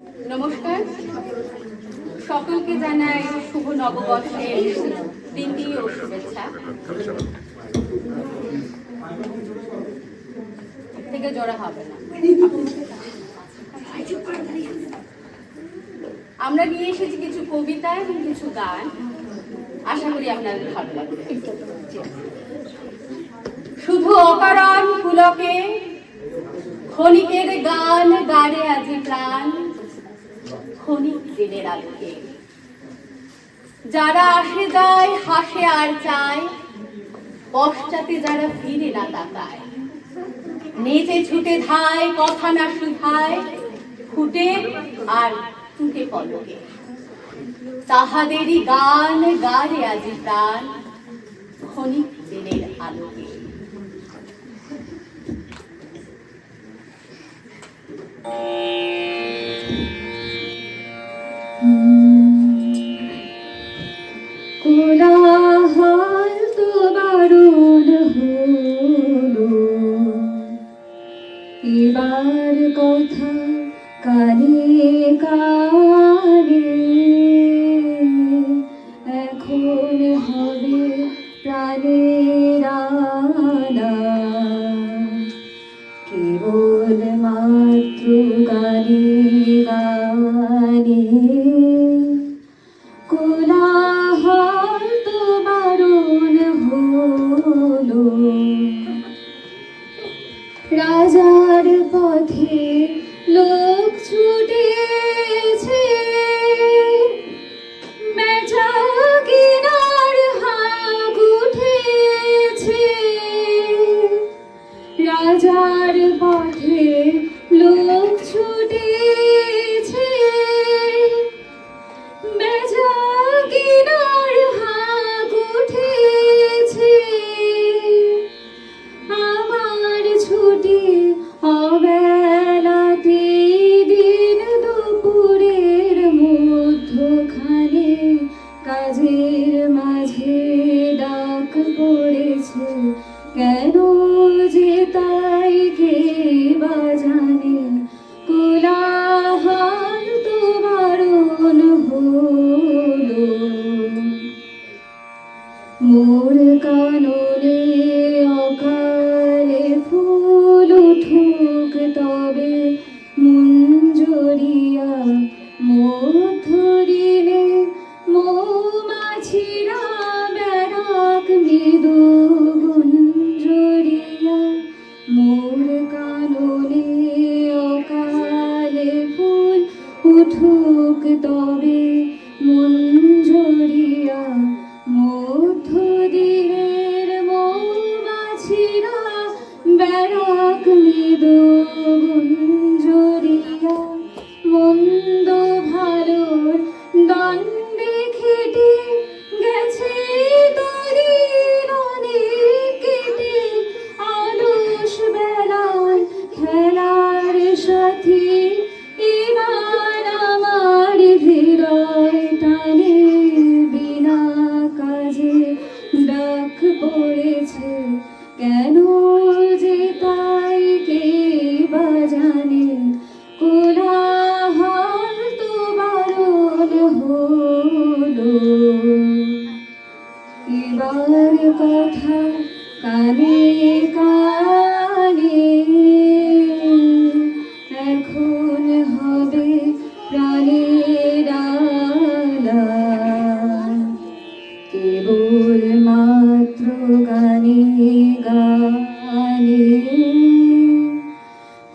নমস্কার, সকলকে জানাই শুভ নববর্ষের দিনটি ও শুভেচ্ছা। থেকে জোড়া হবে না। আমরা নিয়ে এসেছি কিছু কবিতা এবং কিছু গান, আশা করি আপনাদের ভালো লাগবে। শুধু অকারণ পুলকে ক্ষণিকের গান গাড়ে আজি প্রাণ, ক্ষণিক দিনের আলোকে যারা আসে যায় হাসে আর চায়, পশ্চাতে যারা ফিরে না তাকায়, নেচে ছুটে ধায় কথা না শুধায়, ফুটে আর টুটে পলকে তাহাদেরই গান গাড়ে আজি প্রাণ, ক্ষণিক দিনের আলোকে। কোলাহল তো বারণ হলো, এবার কথা কানে কানে, এখন হবে প্রাণের আনা, কেবল মাত্র গানে গানে। কোলাহল তো বারণ হলো, রাজার পথে লোক ছুটেছে, বেচা কেনার হাঁক উঠেছে। রাজার পথে লোক ছুটেছে, বেচা কেনার হাঁক উঠেছে। আমার ছুটি অবেলাতে দিন দুপুরের মধ্যখানে, কাজের মাঝে ডাক পড়েছে কেন যে তাই কে বা জানে। কোলাহল তো বারণ হলো, মোর কাননে অকালে ফুল উঠুক তবে মুঞ্জরিয়া, মধ্য দিনে মৌমাছিরা বেড়াক মৃদু গুঞ্জরিয়া। মোর কাননে অকালে ফুল উঠুক তবে মুঞ্জরিয়া, মধ্য দিনের মৌমাছিরা বেড়াক মৃদু গুঞ্জরিয়া। মন্দ ভালোর দণ্ডে খেটে গেছে দুদিন অনেক কেটে, অলস বেলায় খেলার সাথী এবার আমার হৃদয় টানে। বিনা কাজে ডাক পড়েছে কেন যে তাই কে বা জানে। কোলাহল তো বারণ হলো, এবার কথা কানে কানে, এখন হবে প্রাণের আলা, কেবল মাত্র গানে গানে।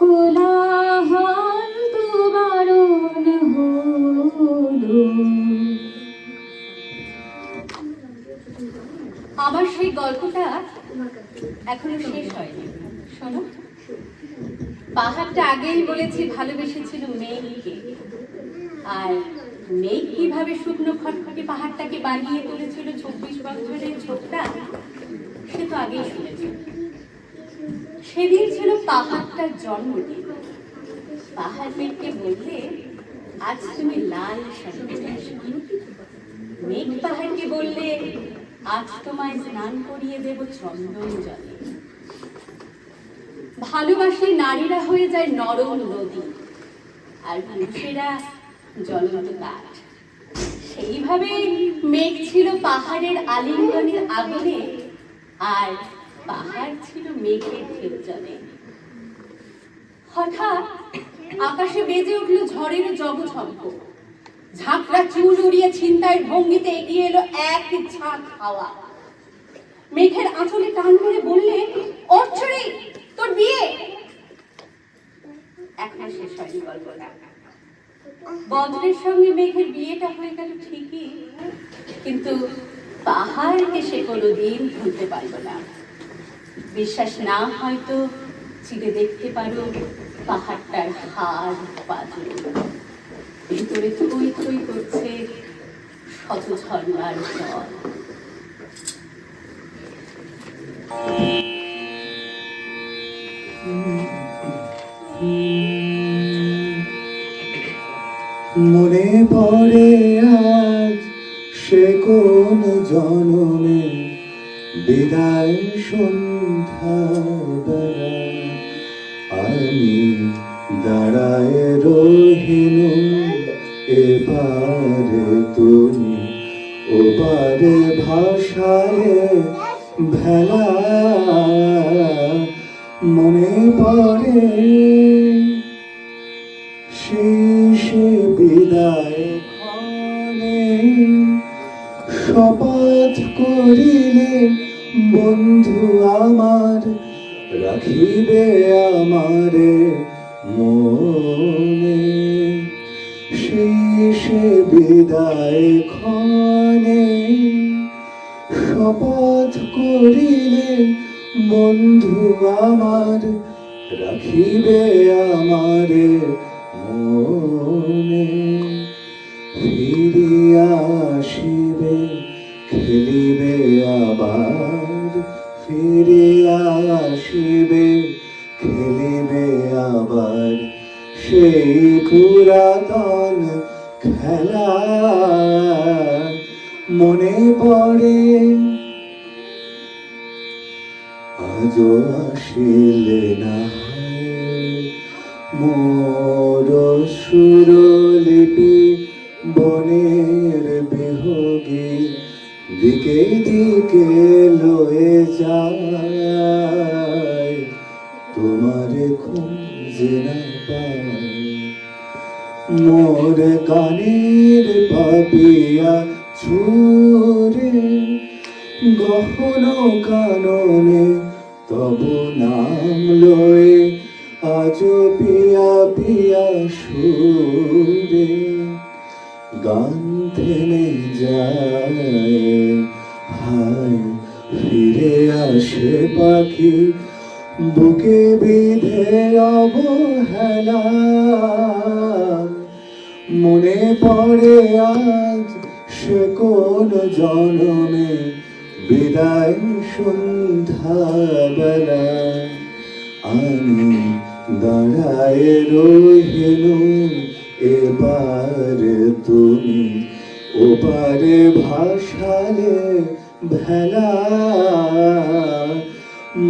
কোলাহল তো বারণ হলো। আমার সেই গল্পটা এখনো শেষ হয়নি, শোনো। পাহাড়টা আগেই বলেছি ভালোবেসেছিল মেঘকে, আর মেঘ কিভাবে শুকনো খটখটে পাহাড়টাকে বানিয়ে তুলেছিল 24 বছরের ছোটটা, সে তো আগেই শুনেছ। সেদিন ছিল পাহাড়টার জন্মদিন। পাহাড় মেঘকে বললে আজ তুমি লাল শাড়ি পরে আসবে। মেঘ পাহাড়কে বললে আজ তোমায় স্নান করিয়ে দেব চন্দন জলে। ভালোবাসলে নারীরা হয়ে যায় নরম নদী, আর পুরুষেরা জ্বলন্ত কাঠ। সেইভাবে মেঘ ছিল পাহাড়ের আলিঙ্গনের আগুনে, আর পাহাড় ছিল মেঘের ঢেউজলে। হঠাৎ আকাশে বেজে উঠল ঝড়ের জগঝম্প। ঝাঁকড়া চুল উড়িয়ে ছিনতাইয়ের ভঙ্গিতে এগিয়ে এলো এক ঝাঁক হাওয়া। মেঘের আঁচলে টান করে বললে, অর্চরে তোর বিয়ে। এখনো শেষ হয়নি গল্পটা। বজ্রের সঙ্গে মেঘের বিয়েটা হয়ে গেল ঠিকই, কিন্তু পাহাড়কে সে কোনোদিন ভুলতে পারল না। বিশ্বাস না হয়তো চিরে দেখতে পারো পাহাড়টার হাড় পাজর, ভিতরে থই থই করছে শত ঝর্ণার জল। মনে পড়ে আজ সে কোন জনমে বিদায় সন্ধ্যাবেলা, আমি দাঁড়ায় রহিনু এবারে তুমি ওবারে ভাষারে ভেলা। মনে পড়ে শেষে বিদায় ক্ষণে শপথ করিলে বন্ধু আমার, রাখিবে আমারে মনে। শেষে বিদায় ক্ষণে শপথ করিলে বন্ধু আমার, রাখিবে আমারে মনে। ফিরিয়া আসিবে খেলিবে আবার, ফিরিয়া আসিবে খেলিবে আবার, সেই পুরাতন খেলা। মনে পড়ে আজও আসিলে না মোর সুরলিপি বনের বিহগী, দিকে দিকে লয়ে যায় তোমারে খুঁজে না পায়। মোর কানের পাপিয়া ছুরে গহন কাননে তব নাম লয়ে, আজ পিয়া পিয়া সুরে গান থেমে যায়। হায় ফিরে আসে পাখি বুকে বিধে অবহেলা। মনে পড়ে আজ সে কোন জনমে বিদায় সন্ধ্যাবেলা, আমি দাঁড়ায় রহিনু এবারে তুমি ওপারে ভাষালে ভেলা।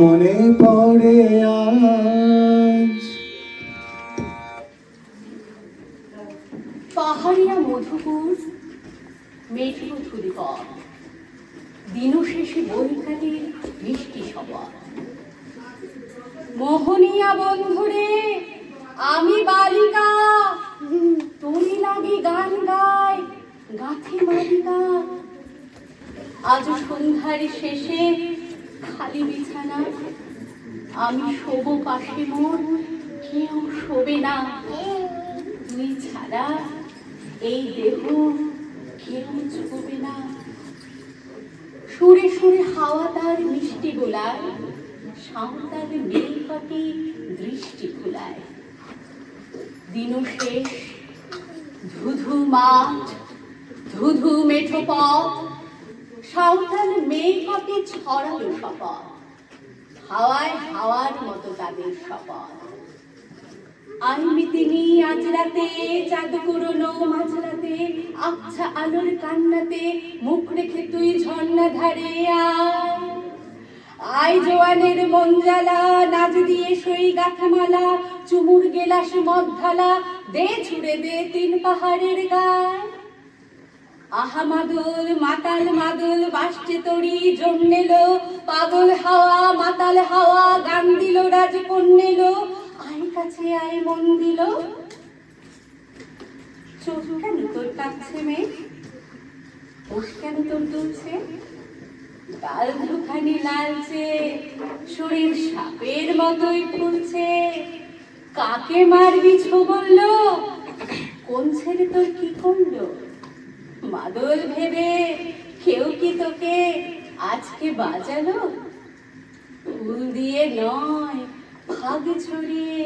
মনে পড়ে আজ পাহাড়িয়া মধুপুর মেঠো ধুলিপথ, দিন শেষে বৈকালে মিষ্টি শপথ। মোহনিয়া বন্ধুরে আমি বালিকা, তোরি লাগি গান গায় গাথি মালিকা। আজ সন্ধ্যার শেষে খালি বিছানা, আমি শোব পাশে মোর কেউ শোবে না। তুই ছাড়া এই দেহ কেউ ছুবে না। সুরে সুরে হাওয়া তার মিষ্টি গোলায়, সাঁওতাল মেঘপাতি দৃষ্টি খোলায়। দিন শেষ ধুধু মাঠ, ধুধু মেঠো পথ, সাঁওতাল মেঘপাতি ছড়ালো শপথ। হাওয়ায় হাওয়ার মতো তাদের শপথ। আইমি তিনি আজ রাতে চাঁদ কুরনো মাঝরাতে, আচ্ছা আলোর কান্নাতে মুখ রেখে তুই ঝর্ণা ধারে আয়। আই জোয়ানের মঞ্জালা, নাচ দিয়ে সই গাথামালা, চুমুর গেলাস মদ ঢালা, দে ছুড়ে দে তিন পাহাড়ের গায়। আহা মাদল মাতাল মাদল বাসছে তরি জন্মেলো, পাগল হাওয়া মাতাল হাওয়া গান দিল রাজ কন্যেলো, আয় কাছে আয় মন দিল। চোখ কেন তোর কাছে মেয়ে, ওঠ কেন তোর দুলছে, গাল দুখানি লালচে, শরীর সাপের মতোই ফুলছে। কাকে মারবি ছো বললো, কোন ছেলে তোর কি করলো? মাদল ভেবে কেউ কি তোকে আজকে বাজালো? ফুল দিয়ে নয় ভাগ ছড়িয়ে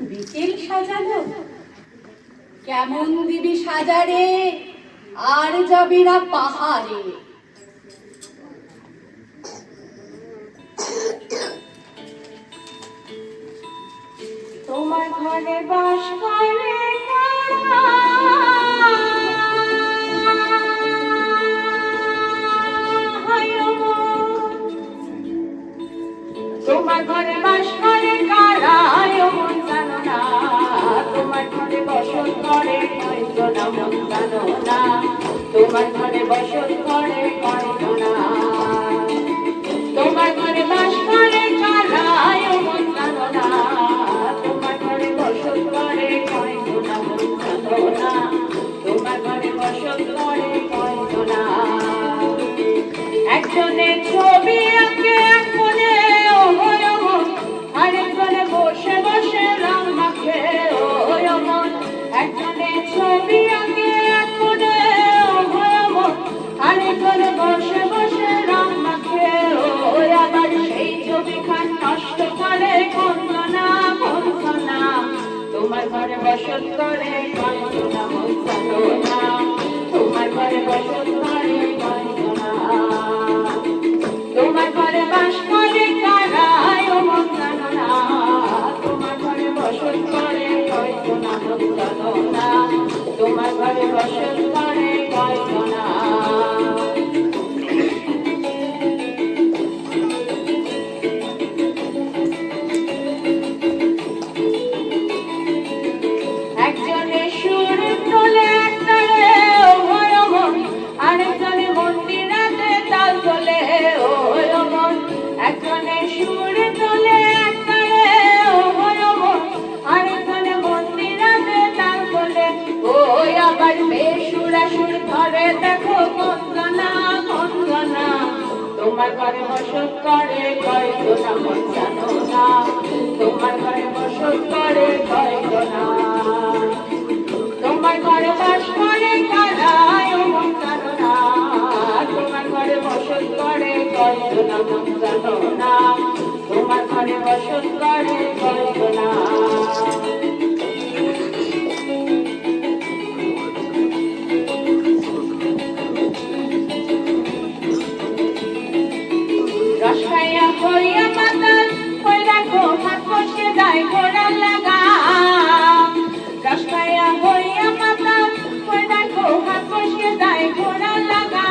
বিকেল সাজালো। কেমন দিবি সাজারে, আর যাবি না পাহাড়ে। তোমার ঘরে বাস করে তোমার ঘরে বাস করে কারা, মন জানো না। তোমার ঘরে বসত করে কয়জন মন জানো না। তোমার ঘরে বসত করে কয়জন, তোমার ঘরে বাস করে কারা, মন জানো না। তোমার ঘরে বসত করে কয়জন মন জানো না। তোমার ঘরে বসত করে কয়জন। একজনের ছবি আঁকে এক মনে, আরেকজনে বসে বসে রং মাখে ওই মন। একজনের ছবি আঁকে এক মনে, আরেকজনে বসে বসে রং মাখে ওই। আবার সেই ছবি খান নষ্ট করে কঞ্চনা কঞ্চনা। তোমার ঘরে বসত করে কঞ্চনা কঞ্চনা। তোমার ঘরে বসত করে কঞ্চনা। তোমার ঘরে বাস করে কারা, মন জানো না। তোমার ঘরে বসত করে কয়জনা মন জানো না। তোমার ঘরে বসত করে কয়জনা। একজনে সুর তোলে একতালে ওই মন, আরেকজনে মন্দিরাতে তাল তোলে ওই মন। একজনে সুর তোলে একতালে ওই মন, আরেকজনে মন্দিরাতে তাল তোলে ওই। আবার বেসুরা সুর ধরে দেখো কঞ্চনা কঞ্চনা। তোমার ঘরে বসত করে কয়জনা মন জানো না। তোমার ঘরে বসত করে কয়জনা। তোমার ঘরে বাস করে কারা, মন জানো না। তোমার ঘরে বসত করে কয়জনা মন জানো না। তোমার ঘরে বসত করে কয়জনা। রসায়া হইয়া মাতাল ওই দেখো হাত ফসকে যায় ঘোড়ার লাগা। রসায়া হইয়া মাতাল ওই দেখো হাত ফসকে যায় ঘোড়ার লাগা।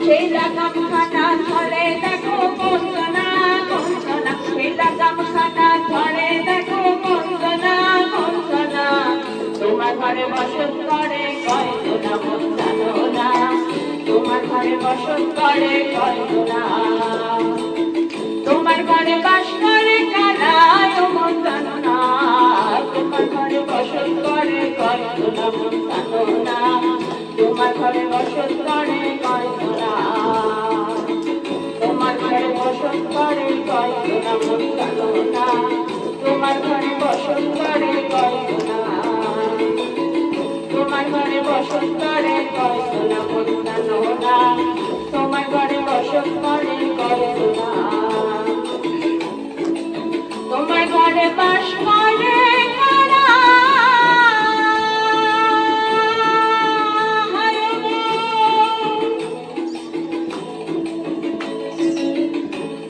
সেই লাগাম খানা ধরে দেখো কঞ্চনা কঞ্চনা। সেই লাগাম খানা ধরে দেখো কঞ্চনা কঞ্চনা। তোমার ঘরে বসত করে কয়জনা মন জানো না। তোমার ঘরে বসত করে কয়জনা। তোমার ঘরে বাস করে কারা, মন জানো না। তোমার ঘরে বসত করে কয়জনা মন জানো না। তোমার ঘরে বসত করে কয়জনা। তোমার ঘরে বসত করে কয়জনা মন জানো না। তোমার ঘরে বসত করে কয়জনা। তোমার ঘরে বসত করে কয়জনা মন জানো না। তোমার ঘরে বসত করে কয়জনা। তোমার ঘরে বাস করে কারা,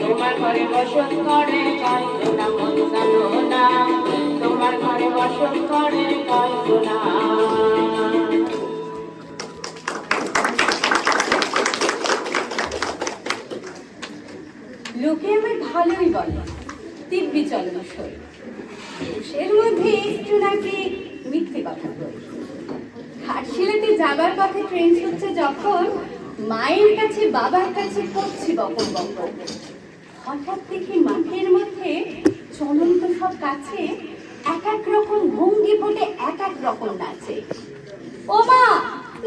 তোমার ঘরে বসত করে কয়জনা মন জানো না। তোমার ঘরে বসত করে কয়জনা। লোকে সই। দেশের মধ্যে একটু নাকি মিথ্যে কথা বলি। ঘাটশিলাতে যাবার পথে ট্রেন ছুটছে যখন, মায়ের কাছে বাবার কাছে করছি বকর বকর। হঠাৎ দেখি মাঠের মধ্যে চলন্ত সব কাছে এক এক রকম ভঙ্গি ফোটে, এক এক রকম নাচে। ও মা,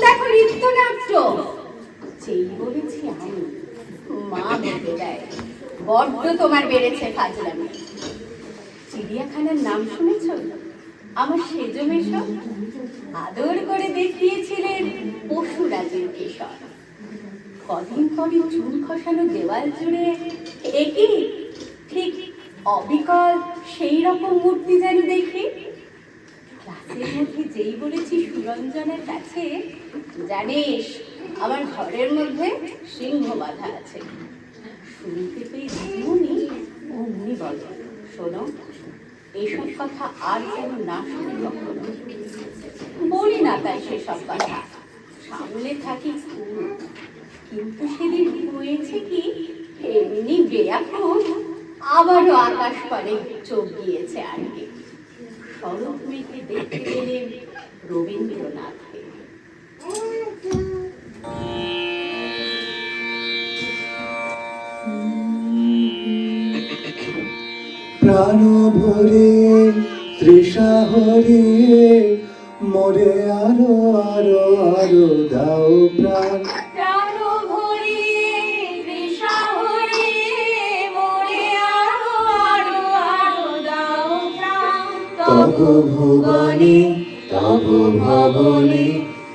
দেখো নৃত্যনাট্য। যেই বলেছি আমি, মা বলতে দেয়, বড্ড তোমার বেড়েছে ফাজলামি। চিড়িয়াখানার নাম শুনেছ? আমার সেজো মেশো আদর করে দেখিয়েছিলেন পশুরাজের কেশর। কদিন পরে চুল খসানো দেওয়াল জুড়ে একই ঠিক অবিকল সেই রকম মূর্তি যেন দেখি। ক্লাসের মধ্যে যেই বলেছি সুরঞ্জনের কাছে, জানিস আমার ঘরের মধ্যে সিংহ বাঁধা আছে। শুনতে পেয়ে দিদিমণি অমনি বলে, শোনো, এইসব কথা আর যেন না শুনি কখনো। বলি না তাই সেসব কথা, সামনে থাকি খুব। কিন্তু সেদিন হয়েছে কি, এমনি বেয়াকুল আবারও আকাশ পারে চোখ গিয়েছে আটকে। শরৎ মেঘে দেখতে পেলেন রবীন্দ্রনাথকে। প্রাণ ভরে তৃষা হরিয়ে মোরে আরো আরো আরো দাও প্রাণ। প্রাণ ভরিয়ে তৃষা হরিয়ে মোরে আরো আরো আরো দাও প্রাণ। তব ভুবনে তব ভবনে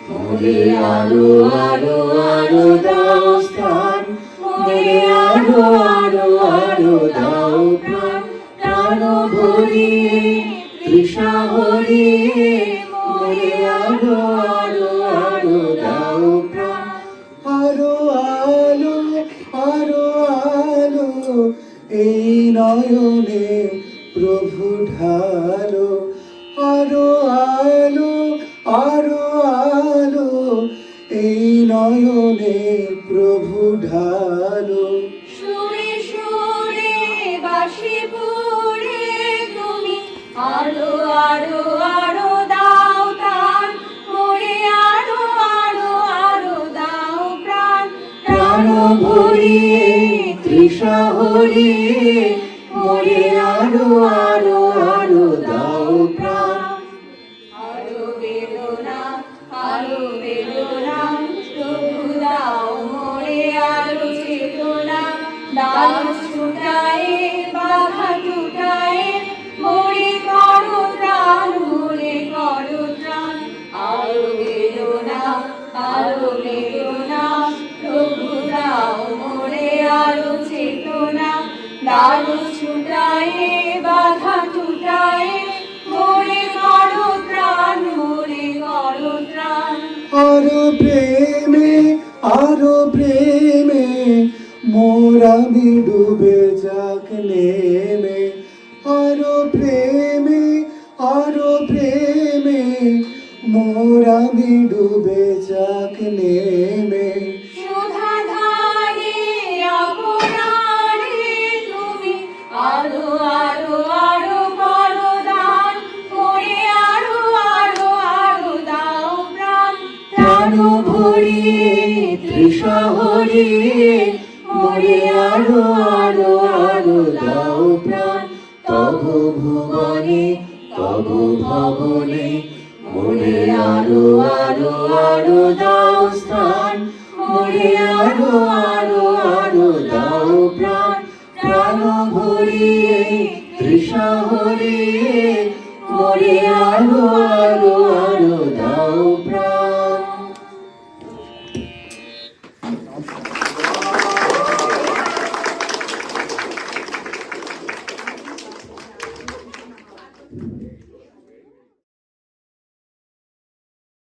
মোরে আরো আরো আরো দাও স্থান। মোরে আরো আরো আরো দাও প্রাণ। প্রাণ ভরিয়ে তৃষা হরিয়ে মোরে আরো আরো আরো দাও প্রাণ। আরো আলো আরো আলো এই নয়নে প্রভু ঢালো। আরো আলো আরো আলো এই নয়নে প্রভু ঢালো। সুরে সুরে বাঁশি পুরে তুমি আরো আরো আরো দাও তান। মোরে আরো আরো আরো দাও প্রাণ। প্রাণ ভরিয়ে তৃষা হরিয়ে মোরে আরো আরো আরো দাও প্রাণ। আরো বেদনা আরো বেদনা প্রভু দাও মোরে আরো চেতনা। ডাল ছুটায়ে বাধা টুটায়ে মোরে করো ত্রাণ, মোরে করো ত্রাণ। আরো বেদনা প্রভু দাও মোরে আরো চেতনা। ডাল ছুটায়ে বাধা টুটায়ে মোরে করো ত্রাণ, মোরে করো ত্রাণ। আরো প্রেমে মোর আমি ডুবে যাক নেমে। আরো প্রেমে মোর আমি ডুবে যাক নেমে। সুধা ধারে অপরাণে তুমি আরো আরো আরো করো দান। মোরে আরো আরো আরো দাও প্রাণ। প্রাণ ভরিয়ে তৃষা হরিয়ে মোরে আরো আরো আরো দাও প্রাণ। তব ভুবনে তব ভবনে মোরে আরো আরো আরো দাও স্থান। মোরে আরো আরো আরো দাও প্রাণ। প্রাণ ভরিয়ে তৃষা হরিয়ে মোরে আরো